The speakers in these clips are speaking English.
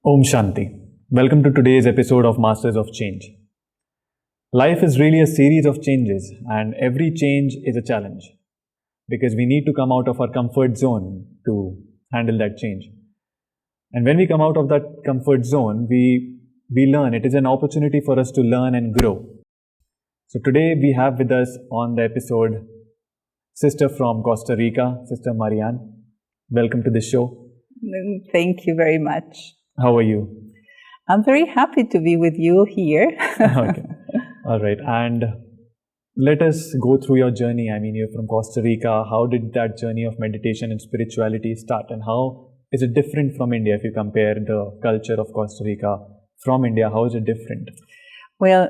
Om Shanti. Welcome to today's episode of Masters of Change. Life is really a series of changes, and every change is a challenge because we need to come out of our comfort zone to handle that change. And when we come out of that comfort zone, we learn. It is an opportunity for us to learn and grow. So today we have with us on the episode sister from Costa Rica, Sister Marianne. Welcome to the show. Thank you very much. How are you? I'm very happy to be with you here. Okay. All right. And let us go through your journey. I mean, you're from Costa Rica. How did that journey of meditation and spirituality start? And how is it different from India if you compare the culture of Costa Rica from India? How is it different? Well,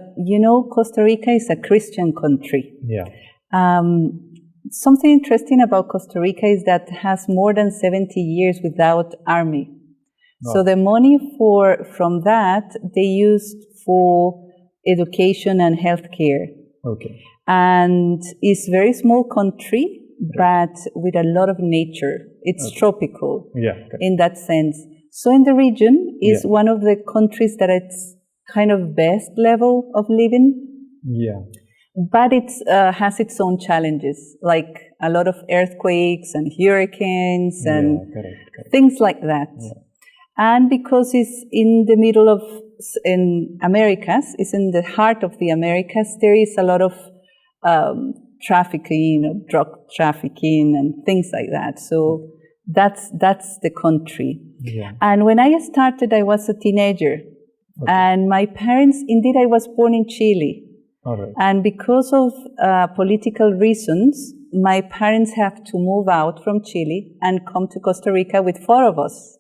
Costa Rica is a Christian country. Yeah. Something interesting about Costa Rica is that it has more than 70 years without army. So the money from that they used for education and healthcare. Okay. And it's a very small country, but with a lot of nature. It's tropical in that sense. So in the region is one of the countries that it's kind of best level of living. Yeah. But it has its own challenges, like a lot of earthquakes and hurricanes and things like that. Yeah. And because it's in the middle of, in Americas, it's in the heart of the Americas, there is a lot of trafficking, drug trafficking and things like that. So that's the country. Yeah. And when I started, I was a teenager. Okay. And my parents, indeed, I was born in Chile. All right. And because of political reasons, my parents have to move out from Chile and come to Costa Rica with 4 of us.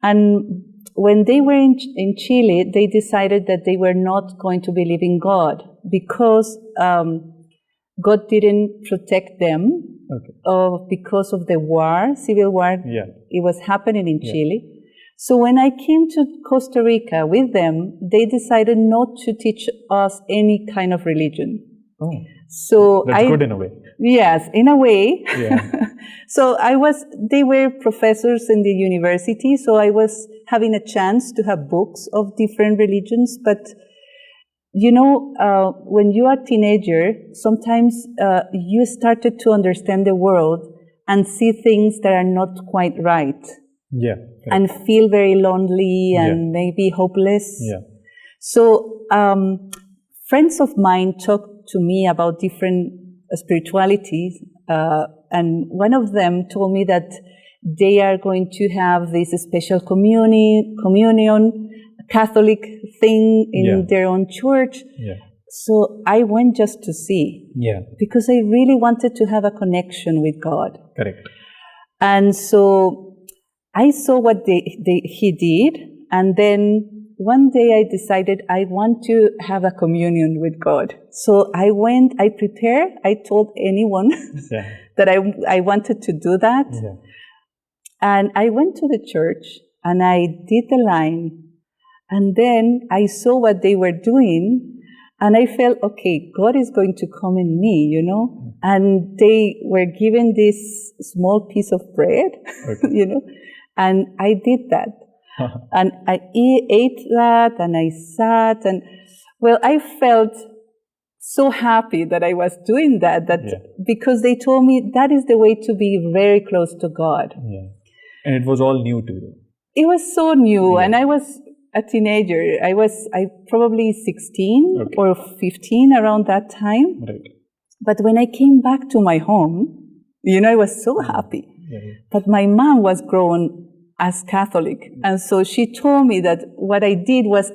And when they were in Chile, they decided that they were not going to believe in God because God didn't protect them because of the war, civil war. Yeah. It was happening in Chile. So when I came to Costa Rica with them, they decided not to teach us any kind of religion. Oh, so that's good in a way. Yes, in a way. Yeah. So they were professors in the university, so I was having a chance to have books of different religions. But, when you are a teenager, sometimes you started to understand the world and see things that are not quite right. Yeah. And feel very lonely and maybe hopeless. Yeah. So friends of mine talked to me about different spiritualities, and one of them told me that they are going to have this special communion Catholic thing in their own church. Yeah. So I went just to see, because I really wanted to have a connection with God. Correct. And so I saw what he did, and then one day I decided I want to have a communion with God. So I went, I prepared, I told anyone that I wanted to do that. Yeah. And I went to the church and I did the line. And then I saw what they were doing and I felt, okay, God is going to come in me, And they were given this small piece of bread, and I did that. And I ate that and I sat and, I felt so happy that I was doing that because they told me that is the way to be very close to God. Yeah. And it was all new to you. It was so new, and I was a teenager. I probably 16 or 15 around that time. Right. But when I came back to my home, I was so happy. Yeah. But my mom was grown as Catholic. And so she told me that what I did was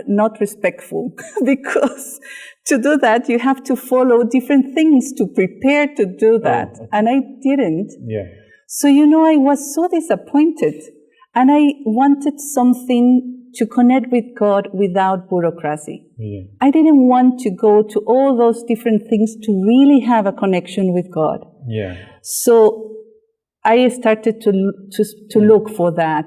not respectful because to do that, you have to follow different things to prepare to do that. Oh, okay. And I didn't. Yeah. So, I was so disappointed and I wanted something to connect with God without bureaucracy. Yeah. I didn't want to go to all those different things to really have a connection with God. Yeah. So I started to look for that.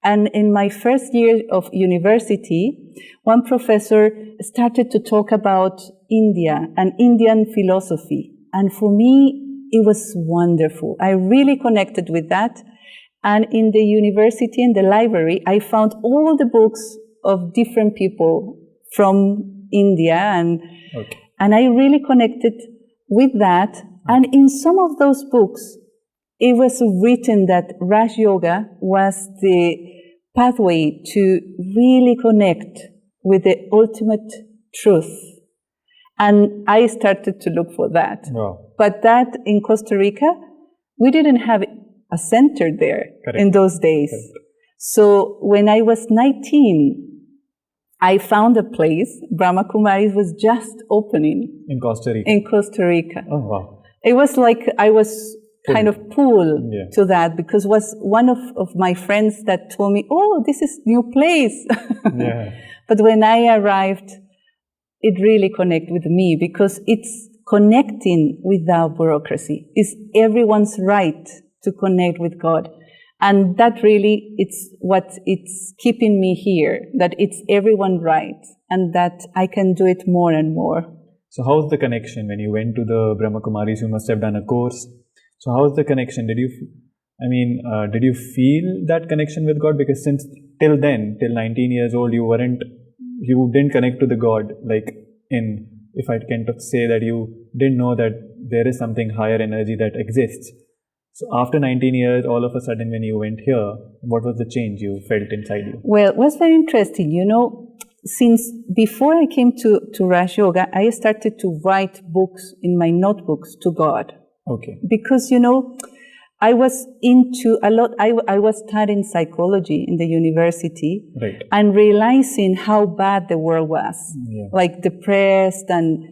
And in my first year of university, one professor started to talk about India and Indian philosophy. And for me, it was wonderful. I really connected with that. And in the university, in the library, I found all the books of different people from India, and I really connected with that. And in some of those books, it was written that Raj Yoga was the pathway to really connect with the ultimate truth. And I started to look for that. Wow. But that in Costa Rica, we didn't have a center there in those days. So when I was 19, I found a place. Brahma Kumaris was just opening. In Costa Rica? In Costa Rica. Oh, wow. It was like I was kind of pulled to that, because it was one of my friends that told me, oh, this is new place. But when I arrived, it really connected with me, because it's connecting without bureaucracy. It's everyone's right to connect with God. And that really, it's keeping me here, that it's everyone's right, and that I can do it more and more. So how's the connection? When you went to the Brahma Kumaris, you must have done a course. So how's the connection? Did you feel that connection with God? Because since till then, till 19 years old, you didn't connect to the God, if I can say that you didn't know that there is something higher energy that exists. So after 19 years, all of a sudden when you went here, what was the change you felt inside you? Well, it was very interesting. Since before I came to Raj Yoga, I started to write books in my notebooks to God. Okay. Because, I was into a lot, I was studying psychology in the university, and realizing how bad the world was, like depressed, and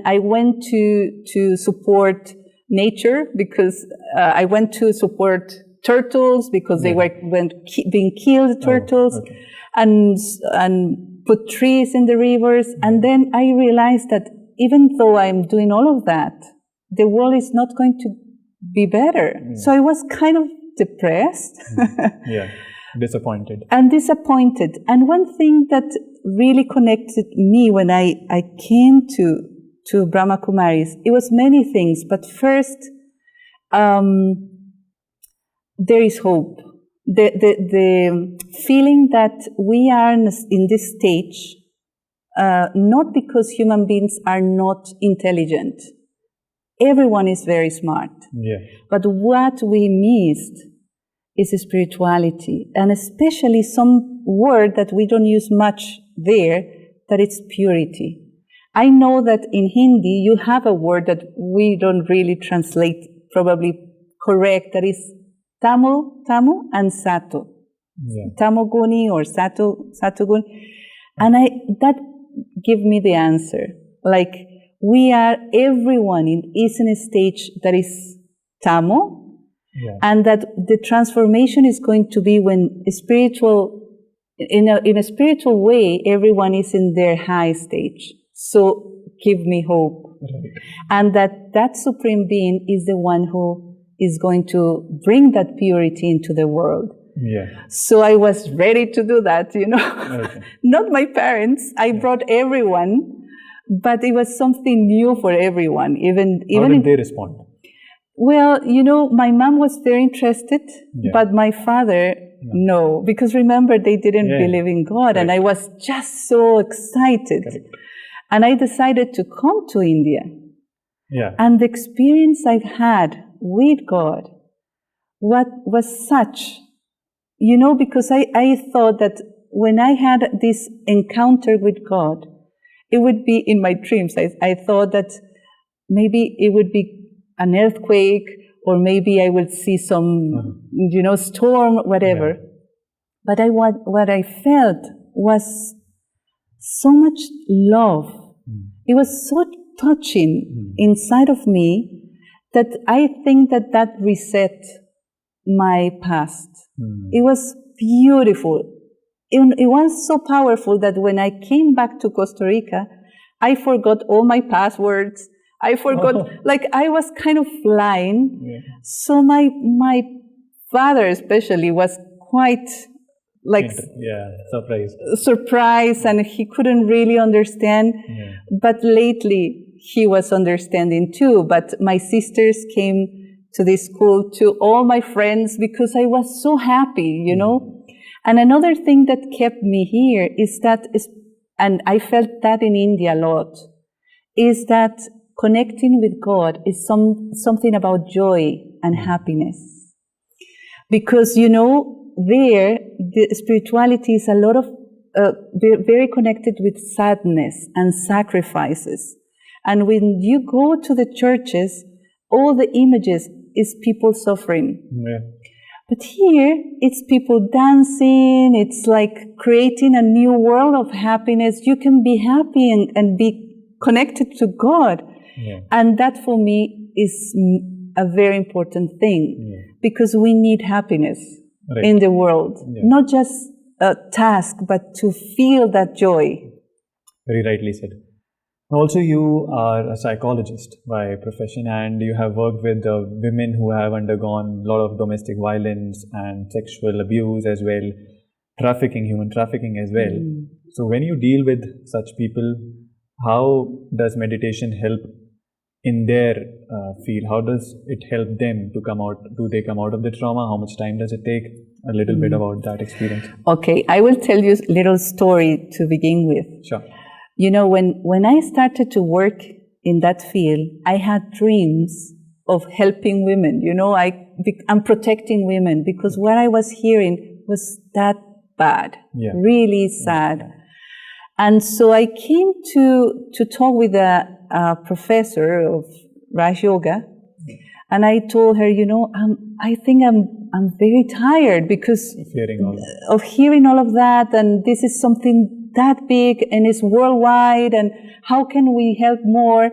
I went to support nature, because I went to support turtles, because they were being killed, turtles, and put trees in the rivers. And then I realized that even though I'm doing all of that, the world is not going to be better. So I was kind of depressed. Disappointed. And one thing that really connected me when I came to Brahma Kumaris, it was many things, but first, there is hope. The feeling that we are in this stage, not because human beings are not intelligent. Everyone is very smart. But what we missed is spirituality, and especially some word that we don't use much there, that it's purity. I know that in Hindi you have a word that we don't really translate probably correct, that is tamu and sato. Tamoguni or satoguni. And that give me the answer. Like, everyone is in a stage that is tamo, and that the transformation is going to be when in a spiritual way, everyone is in their high stage. So give me hope. And that Supreme Being is the one who is going to bring that purity into the world. So I was ready to do that, Not my parents. I brought everyone. But it was something new for everyone. How did they respond? Well, my mom was very interested, but my father, no. Because remember, they didn't believe in God, and I was just so excited. And I decided to come to India. And the experience I've had with God was such, because I thought that when I had this encounter with God, it would be in my dreams. I thought that maybe it would be an earthquake, or maybe I would see some, storm, whatever. But what I felt was so much love. It was so touching inside of me that I think that reset my past. It was beautiful. It was so powerful that when I came back to Costa Rica, I forgot all my passwords. I forgot, I was kind of flying. So my father especially was quite surprised, and he couldn't really understand. But lately he was understanding too. But my sisters came to this school, to all my friends, because I was so happy, you know. And another thing that kept me here is that, and I felt that in India a lot, is that connecting with God is something about joy and happiness. Because, you know, there, the spirituality is a lot of, very connected with sadness and sacrifices. And when you go to the churches, all the images is people suffering. Yeah. But here, it's people dancing, it's like creating a new world of happiness. You can be happy and be connected to God. Yeah. And that for me is a very important thing, because we need happiness in the world. Not just a task, but to feel that joy. Very rightly said. Also, you are a psychologist by profession, and you have worked with women who have undergone a lot of domestic violence and sexual abuse as well, human trafficking as well. So when you deal with such people, how does meditation help in their field? How does it help them to come out? Do they come out of the trauma? How much time does it take? A little bit about that experience. Okay, I will tell you a little story to begin with. Sure. You know, when I started to work in that field, I had dreams of helping women. You know, I'm protecting women, because what I was hearing was that bad, really sad. And so I came to talk with a professor of Raj Yoga, and I told her, you know, I think I'm very tired because of hearing all of that, and this is something that big and it's worldwide, and how can we help more?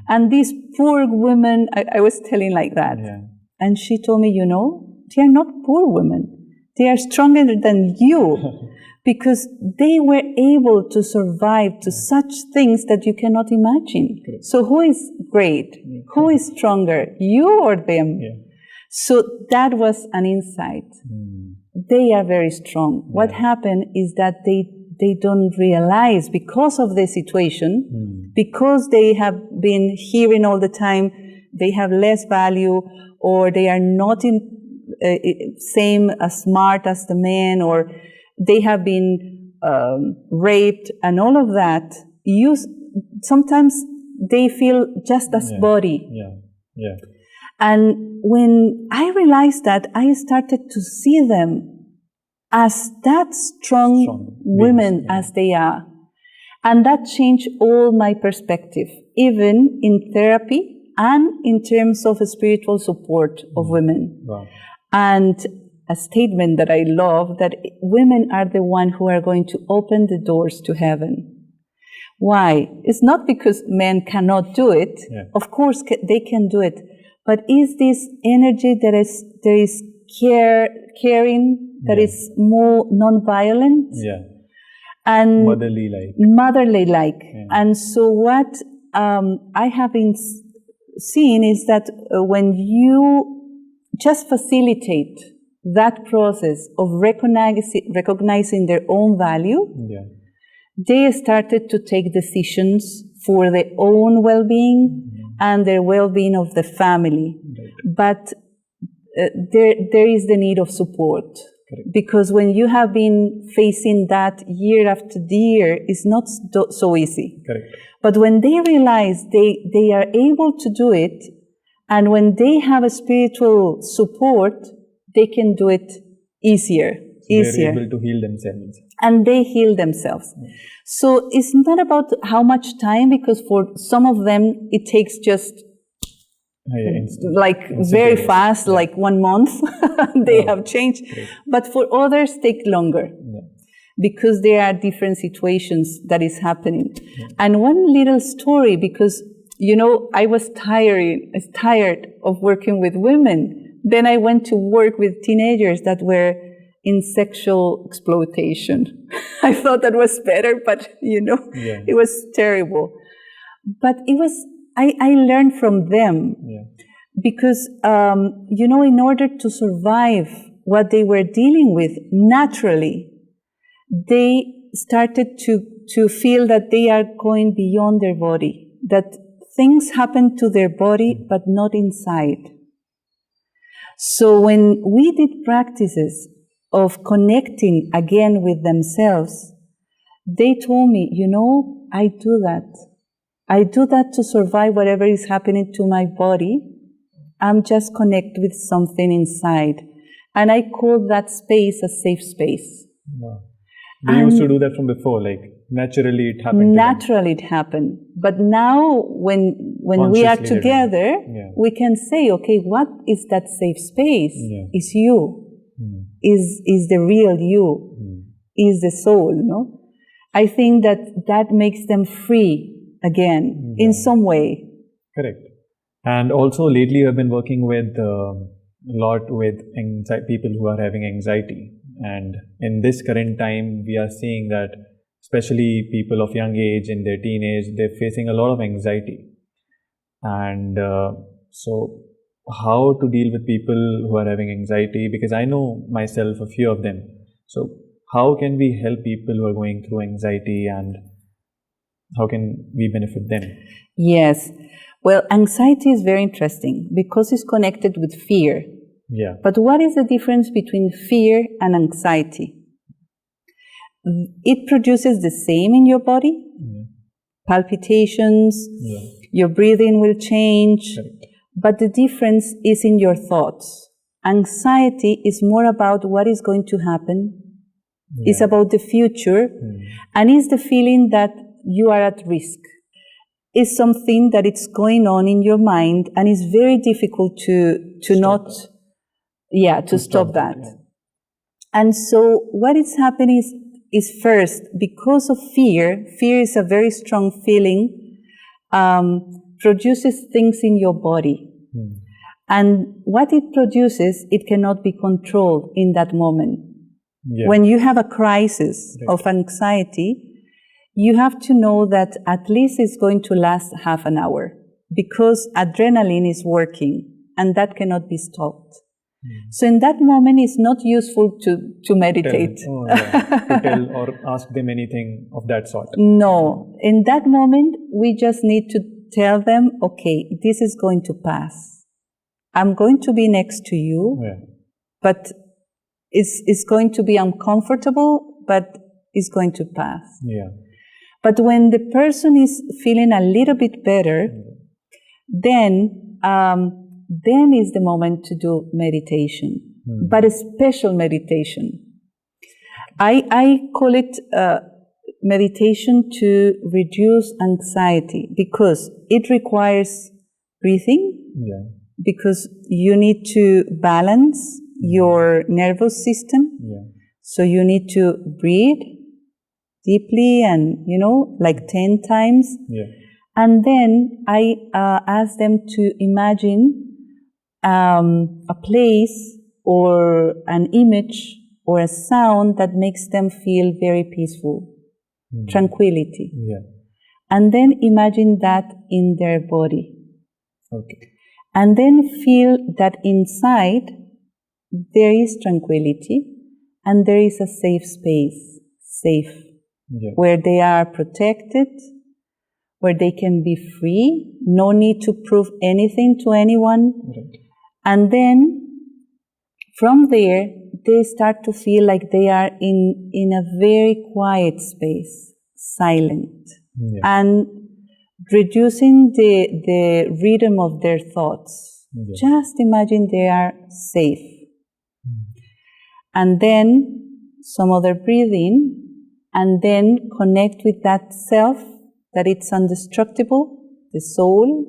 And these poor women, I was telling like that. And she told me, you know, they are not poor women. They are stronger than you, because they were able to survive to such things that you cannot imagine. So who is great? Who is stronger, you or them? So that was an insight. They are very strong. What happened is that they don't realize, because of the situation, because they have been hearing all the time, they have less value, or they are not same as smart as the men, or they have been raped and all of that. Sometimes they feel just as body. And when I realized that, I started to see them as that strong women as they are. And that changed all my perspective, even in therapy and in terms of spiritual support of women. And a statement that I love, that women are the ones who are going to open the doors to heaven. Why? It's not because men cannot do it. Of course they can do it. But is this energy there is caring, that is more non-violent, and motherly-like. And so what I have been seeing is that when you just facilitate that process of recognizing their own value, they started to take decisions for their own well-being and their well-being of the family. But there is the need of support. Because when you have been facing that year after year, it's not so easy. But when they realize they are able to do it, and when they have a spiritual support, they can do it easier. They're able to heal themselves. And they heal themselves. So it's not about how much time, because for some of them it takes just very fast, like 1 month, they have changed. But for others, take longer, because there are different situations that is happening. And one little story, because, you know, I was tired of working with women. Then I went to work with teenagers that were in sexual exploitation. I thought that was better, but, you know, it was terrible. But it was, I learned from them. Because, you know, in order to survive what they were dealing with, naturally, they started to feel that they are going beyond their body, that things happen to their body, but not inside. So when we did practices of connecting again with themselves, they told me, I do that. I do that to survive whatever is happening to my body. I'm just connected with something inside. And I call that space a safe space. Wow. They used to do that from before, like naturally it happened. Naturally it happened. But now when we are together, we can say, okay, what is that safe space? Is you. Is the real you. Is the soul, no? I think that makes them free again in some way. Correct. And also lately I've been working with a lot with people who are having anxiety. And in this current time, we are seeing that especially people of young age, in their teenage, they're facing a lot of anxiety. And so how to deal with people who are having anxiety? Because I know myself a few of them. So how can we help people who are going through anxiety, and how can we benefit them? Yes. Well, anxiety is very interesting because it's connected with fear. Yeah. But what is the difference between fear and anxiety? It produces the same in your body. Palpitations, your breathing will change. Correct. But the difference is in your thoughts. Anxiety is more about what is going to happen. It's about the future. And it's the feeling that you are at risk. It's something that it's going on in your mind, and it's very difficult to stop that. And so what is happening is first, because of fear is a very strong feeling, produces things in your body. And what it produces, it cannot be controlled in that moment. When you have a crisis of anxiety, you have to know that at least it's going to last half an hour, because adrenaline is working and that cannot be stopped. So in that moment, it's not useful to meditate. To tell or ask them anything of that sort. No. In that moment, we just need to tell them, okay, this is going to pass. I'm going to be next to you, but it's going to be uncomfortable, but it's going to pass. But when the person is feeling a little bit better, then is the moment to do meditation, but a special meditation. I call it meditation to reduce anxiety, because it requires breathing, because you need to balance your nervous system. So you need to breathe deeply and, like 10 times. And then I ask them to imagine a place or an image or a sound that makes them feel very peaceful, tranquility. And then imagine that in their body. And then feel that inside there is tranquility and there is a safe space, where they are protected, where they can be free, no need to prove anything to anyone. And then from there, they start to feel like they are in a very quiet space, silent, and reducing the rhythm of their thoughts. Just imagine they are safe. And then some other breathing, and then connect with that self, that it's indestructible, the soul,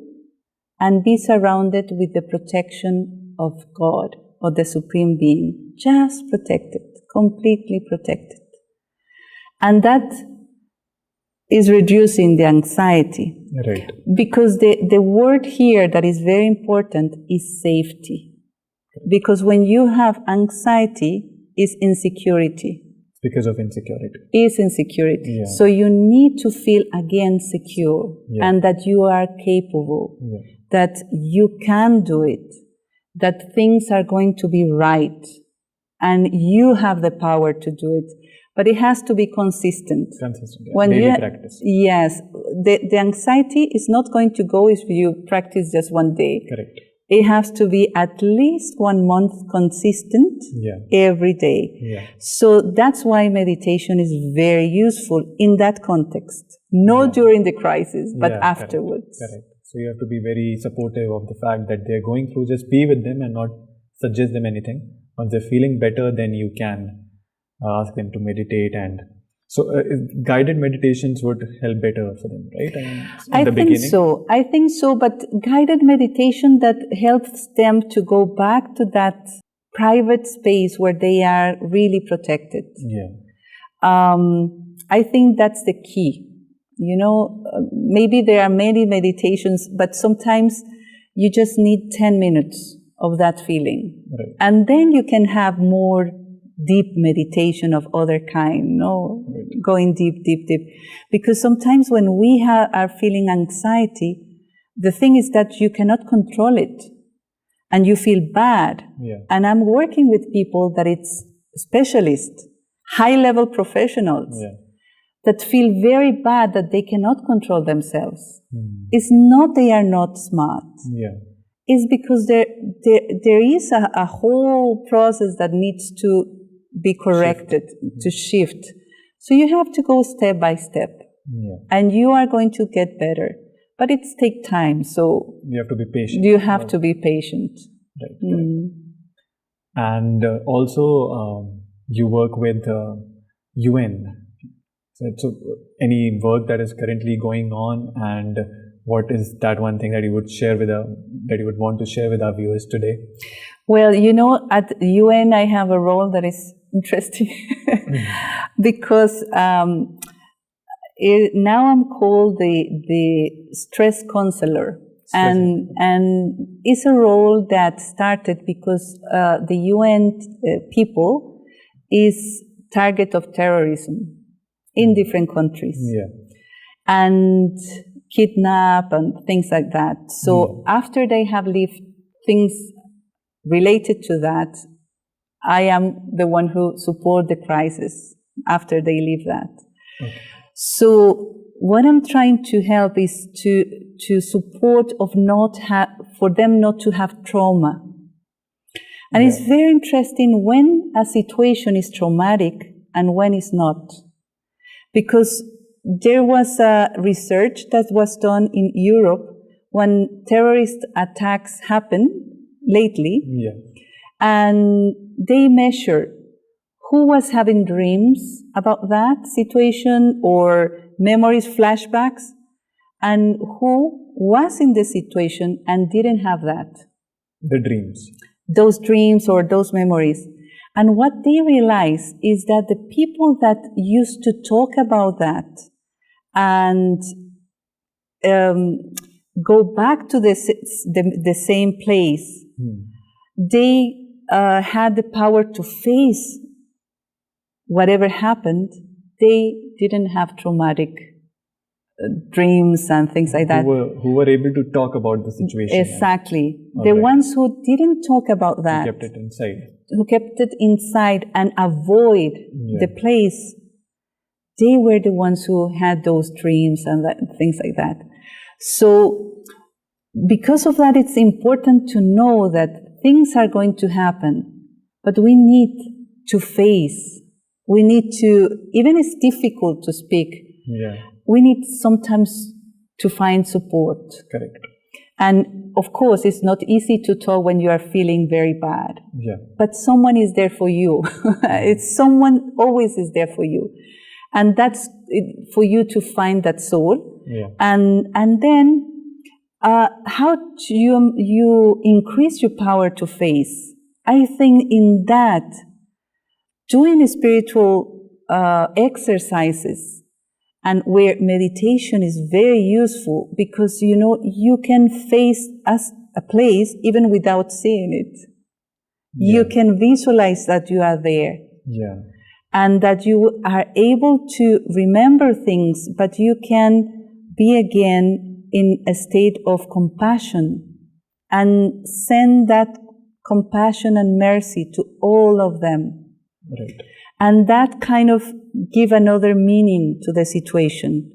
and be surrounded with the protection of God or the Supreme Being. Just protected, completely protected. And that is reducing the anxiety. Because the word here that is very important is safety. Because when you have anxiety, it's insecurity. Because of insecurity. Is insecurity. So you need to feel again secure, and that you are capable, that you can do it, that things are going to be right, and you have the power to do it. But it has to be consistent. When daily practice. Yes. The anxiety is not going to go if you practice just one day. It has to be at least 1 month consistent every day. Yeah. So that's why meditation is very useful in that context. Not during the crisis, but afterwards. Correct. So you have to be very supportive of the fact that they're going through. Just be with them and not suggest them anything. Once they're feeling better, then you can ask them to meditate. And so guided meditations would help better for them, right? I think so, but guided meditation that helps them to go back to that private space where they are really protected. Yeah. I think that's the key. Maybe there are many meditations, but sometimes you just need 10 minutes of that feeling. Right. And then you can have more deep meditation of other kind, going deep. Because sometimes when we are feeling anxiety, the thing is that you cannot control it and you feel bad. Yeah. And I'm working with people that it's specialists, high-level professionals that feel very bad that they cannot control themselves. It's not they are not smart. Yeah. It's because there is a whole process that needs to be corrected, to shift. So you have to go step by step. Yeah. And you are going to get better. But it takes time, so you have to be patient. You have to be patient. Right. And also, you work with UN. So any work that is currently going on, and what is that one thing that you would share that you would want to share with our viewers today? Well, at UN I have a role that is interesting because now I'm called the stress counselor, and it's a role that started because the UN people is target of terrorism in different countries, and kidnap and things like that. So after they have lived things related to that, I am the one who support the crisis after they leave that. Okay. So what I'm trying to help is to support for them not to have trauma. And it's very interesting when a situation is traumatic and when it's not. Because there was a research that was done in Europe when terrorist attacks happened lately. Yeah. And they measured who was having dreams about that situation or memories, flashbacks, and who was in the situation and didn't have that. The dreams. Those dreams or those memories. And what they realized is that the people that used to talk about that and go back to the same place, they had the power to face whatever happened. They didn't have traumatic dreams and things like that. Who were able to talk about the situation. Exactly. The ones who didn't talk about that. Who kept it inside. Who kept it inside and avoid the place. They were the ones who had those dreams and things like that. So because of that, it's important to know that things are going to happen, but we need to face. We need to, even it's difficult to speak, we need sometimes to find support. Correct. And of course, it's not easy to talk when you are feeling very bad. Yeah. But someone is there for you. Someone always is there for you. And that's for you to find that soul. Yeah. And then how do you increase your power to face? I think in that, doing spiritual exercises and where meditation is very useful because, you can face a place even without seeing it. Yeah. You can visualize that you are there. Yeah. And that you are able to remember things, but you can be again in a state of compassion and send that compassion and mercy to all of them. Right. And that kind of give another meaning to the situation.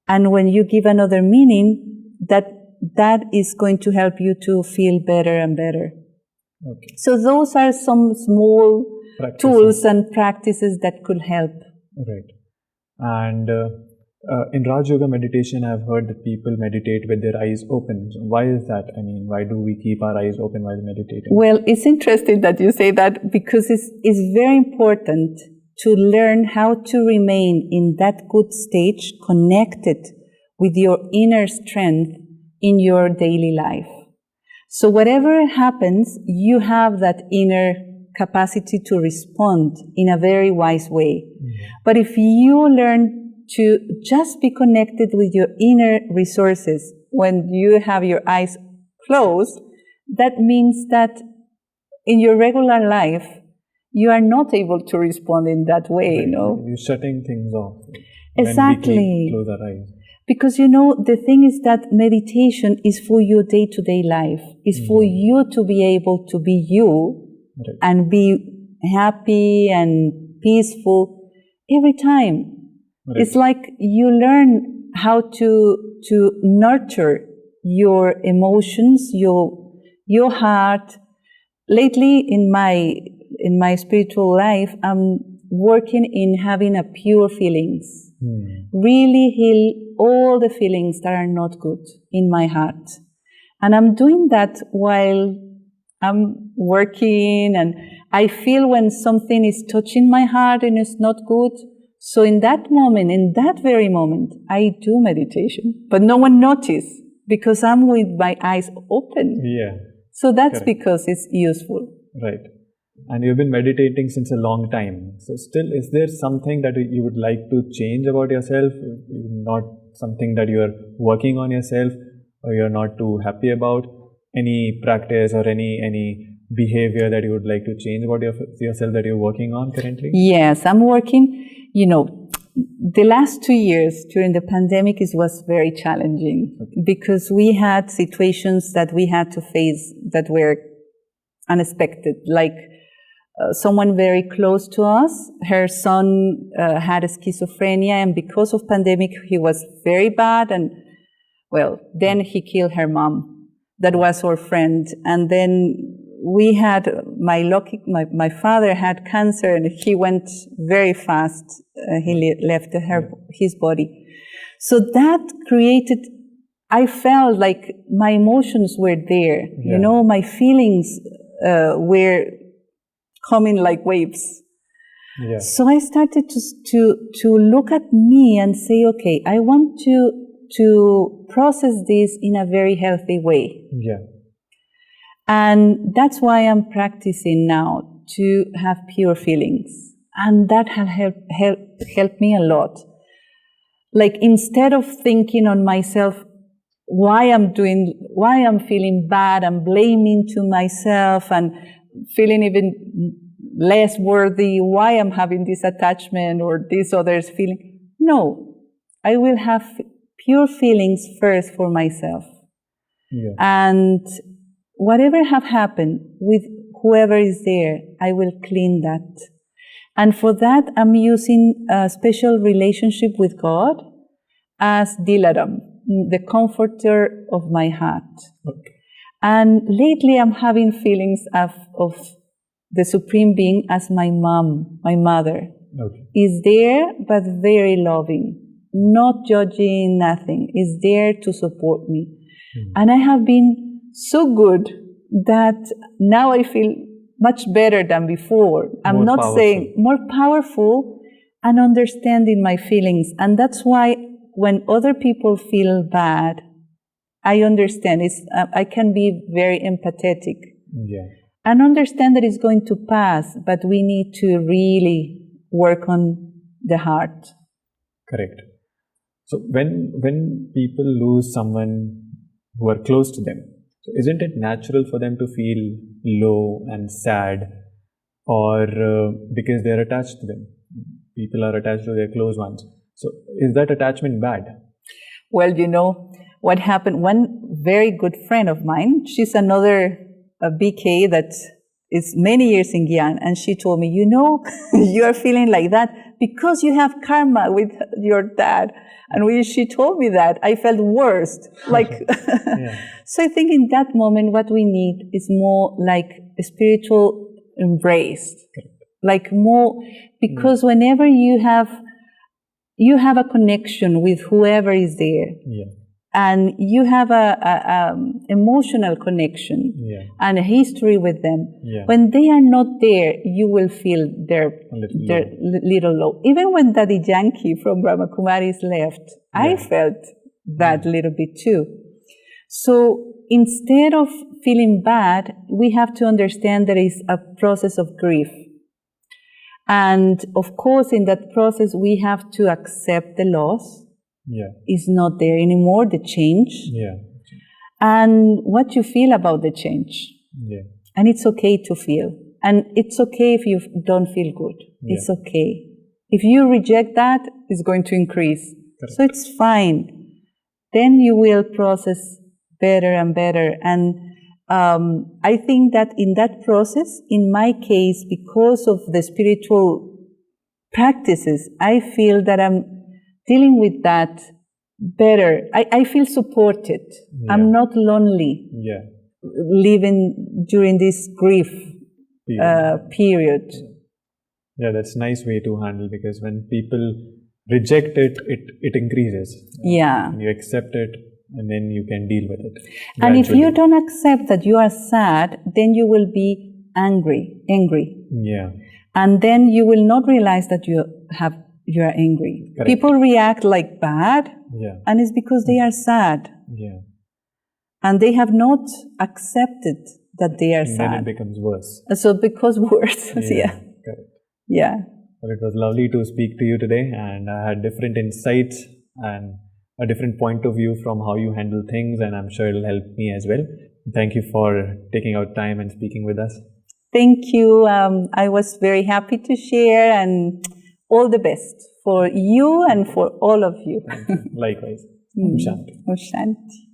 And when you give another meaning, that that is going to help you to feel better and better. Okay. So those are some small tools and practices that could help. Right. And in Raj Yoga meditation, I've heard that people meditate with their eyes open. So why is that? I mean, why do we keep our eyes open while meditating? Well, it's interesting that you say that, because it's very important to learn how to remain in that good stage, connected with your inner strength in your daily life. So whatever happens, you have that inner capacity to respond in a very wise way. Mm-hmm. But if you learn to just be connected with your inner resources when you have your eyes closed, that means that in your regular life, you are not able to respond in that way, right. You're shutting things off. Exactly. When we close our eyes. Because, the thing is that meditation is for your day-to-day life. It's for you to be able to be you right. and be happy and peaceful every time. Right. It's like you learn how to nurture your emotions, your heart. Lately in my spiritual life, I'm working in having a pure feelings. Really heal all the feelings that are not good in my heart. And I'm doing that while I'm working, and I feel when something is touching my heart and it's not good. So in that moment, in that very moment, I do meditation, but no one notices because I'm with my eyes open. Yeah. So that's correct. Because it's useful. Right. And you've been meditating since a long time. So still, is there something that you would like to change about yourself? Not something that you are working on yourself or you're not too happy about? Any practice or any behavior that you would like to change about yourself that you're working on currently? Yes, I'm working. The last 2 years during the pandemic was very challenging because we had situations that we had to face that were unexpected, like someone very close to us, her son had a schizophrenia, and because of pandemic, he was very bad, and then he killed her mom. That was our friend. And then we had, my father had cancer, and he went very fast. He left his body. So that created, I felt like my emotions were there. Yeah. My feelings were coming like waves. Yeah. So I started to look at me and say, okay, I want to process this in a very healthy way. Yeah. And that's why I'm practicing now to have pure feelings. And that has helped me a lot. Like, instead of thinking on myself, why I'm feeling bad and blaming to myself and feeling even less worthy, why I'm having this attachment or this other's feeling. No, I will have pure feelings first for myself. Yeah. And whatever have happened with whoever is there, I will clean that. And for that, I'm using a special relationship with God as Dilaram, the comforter of my heart. Okay. And lately I'm having feelings of the Supreme Being as my mom, my mother. Okay. Is there, but very loving, not judging, nothing. Is there to support me. Mm-hmm. And I have been so good that now I feel much better than before. I'm not powerful. Saying more powerful and understanding my feelings. And that's why when other people feel bad, I understand. I can be very empathetic. Yeah. And understand that it's going to pass, but we need to really work on the heart. Correct. So when people lose someone who are close to them, so isn't it natural for them to feel low and sad, or because they're attached to them? People are attached to their close ones. So is that attachment bad? Well, what happened, one very good friend of mine, she's another BK that is many years in Guyana, and she told me, you are feeling like that, because you have karma with your dad. And when she told me that, I felt worst. Like, So I think in that moment, what we need is more like a spiritual embrace. Like more, because whenever you have a connection with whoever is there, and you have a emotional connection and a history with them. When they are not there, you will feel their little low. Even when Daddy Yankee from Brahma Kumaris left, I felt that little bit too. So instead of feeling bad, we have to understand there is a process of grief. And of course, in that process, we have to accept the loss. Is not there anymore, the change. And what you feel about the change. And it's okay to feel. And it's okay if you don't feel good. It's okay. If you reject that, it's going to increase. So it's fine. Then you will process better and better. And I think that in that process, in my case, because of the spiritual practices, I feel that I'm dealing with that better. I feel supported. I'm not lonely. Living during this grief period. That's a nice way to handle, because when people reject it, it increases. And you accept it, and then you can deal with it. And if you don't accept that you are sad, then you will be angry. And then you will not realize that you are angry. People react like bad, and it's because they are sad. And they have not accepted that they are sad. Then it becomes worse. So it becomes worse. Well, it was lovely to speak to you today, and I had different insights and a different point of view from how you handle things, and I'm sure it'll help me as well. Thank you for taking out time and speaking with us. Thank you. I was very happy to share, and all the best for you and for all of you. Likewise. Om Shanti. Om Shanti.